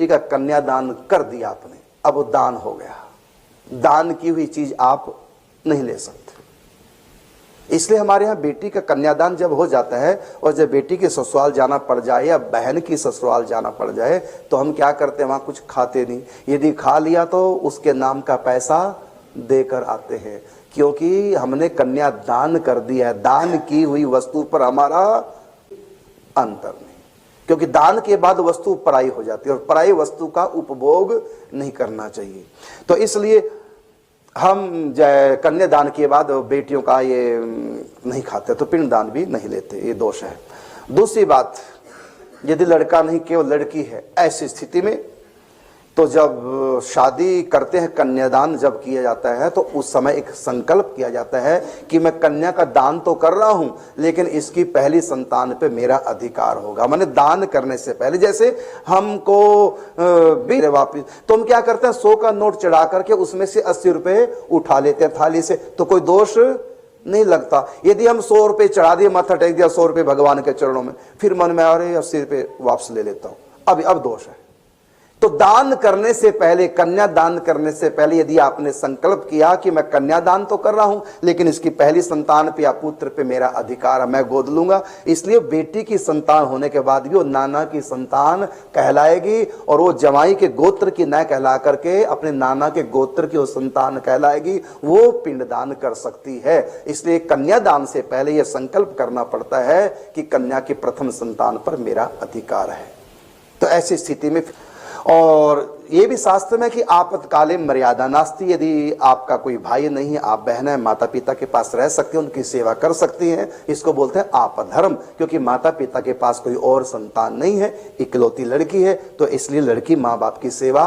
बेटी का कन्यादान कर दिया आपने, अब वो दान हो गया, दान की हुई चीज आप नहीं ले सकते। इसलिए हमारे यहाँ बेटी का कन्यादान जब हो जाता है और जब बेटी के ससुराल जाना पड़ जाए या बहन की ससुराल जाना पड़ जाए तो हम क्या करते हैं, वहाँ कुछ खाते नहीं, यदि खा लिया तो उसके नाम का पैसा देकर आते हैं, क्योंकि हमने कन्यादान कर दिया है। दान की हुई वस्तु पर हमारा अंतर नहीं, क्योंकि दान के बाद वस्तु पराई हो जाती है और पराई वस्तु का उपभोग नहीं करना चाहिए। तो इसलिए हम कन्यादान के बाद बेटियों का ये नहीं खाते, तो पिंडदान भी नहीं लेते, ये दोष है। दूसरी बात, यदि लड़का नहीं केवल लड़की है, ऐसी स्थिति में तो जब शादी करते हैं, कन्यादान जब किया जाता है तो उस समय एक संकल्प किया जाता है कि मैं कन्या का दान तो कर रहा हूं, लेकिन इसकी पहली संतान पे मेरा अधिकार होगा। मैंने दान करने से पहले, जैसे हमको भी वापिस, तो हम क्या करते हैं, 100 का नोट चढ़ा करके उसमें से 80 रुपए उठा लेते हैं थाली से, तो कोई दोष नहीं लगता। यदि हम 100 रुपए चढ़ा दिए, माथा टेक दिया 100 रुपए भगवान के चरणों में, फिर मन में अरे 80 रुपए वापस ले लेता हूं, अब दोष है। तो दान करने से पहले, कन्यादान करने से पहले यदि आपने संकल्प किया कि मैं कन्यादान तो कर रहा हूं, लेकिन इसकी पहली संतान पे या पुत्र पे मेरा अधिकार है, मैं गोद लूंगा, इसलिए बेटी की संतान होने के बाद भी वो नाना की संतान कहलाएगी और वो जमाई के गोत्र की न कहला करके अपने नाना के गोत्र की वो संतान कहलाएगी, वो पिंडदान कर सकती है। इसलिए कन्यादान से पहले यह संकल्प करना पड़ता है कि कन्या की प्रथम संतान पर मेरा अधिकार है। तो ऐसी स्थिति में, और ये भी शास्त्र में कि आपातकाले मर्यादा नास्ति, यदि आपका कोई भाई नहीं है, आप बहन है, माता पिता के पास रह सकते हैं, उनकी सेवा कर सकती हैं, इसको बोलते हैं आपधर्म, क्योंकि माता पिता के पास कोई और संतान नहीं है, इकलौती लड़की है, तो इसलिए लड़की माँ बाप की सेवा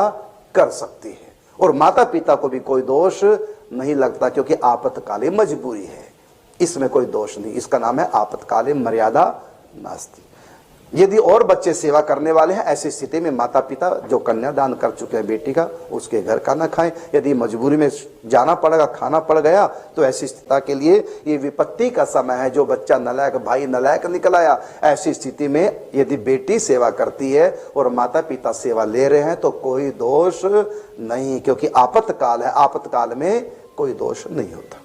कर सकती है और माता पिता को भी कोई दोष नहीं लगता, क्योंकि आपातकाले मजबूरी है, इसमें कोई दोष नहीं। इसका नाम है आपातकाले मर्यादा नास्ति। यदि और बच्चे सेवा करने वाले हैं, ऐसी स्थिति में माता पिता जो कन्यादान कर चुके हैं बेटी का, उसके घर का ना खाएं। यदि मजबूरी में जाना पड़ेगा, खाना पड़ गया, तो ऐसी स्थिति के लिए ये विपत्ति का समय है। जो बच्चा नलायक, भाई नलायक निकल आया, ऐसी स्थिति में यदि बेटी सेवा करती है और माता पिता सेवा ले रहे हैं तो कोई दोष नहीं, क्योंकि आपातकाल है, आपातकाल में कोई दोष नहीं होता।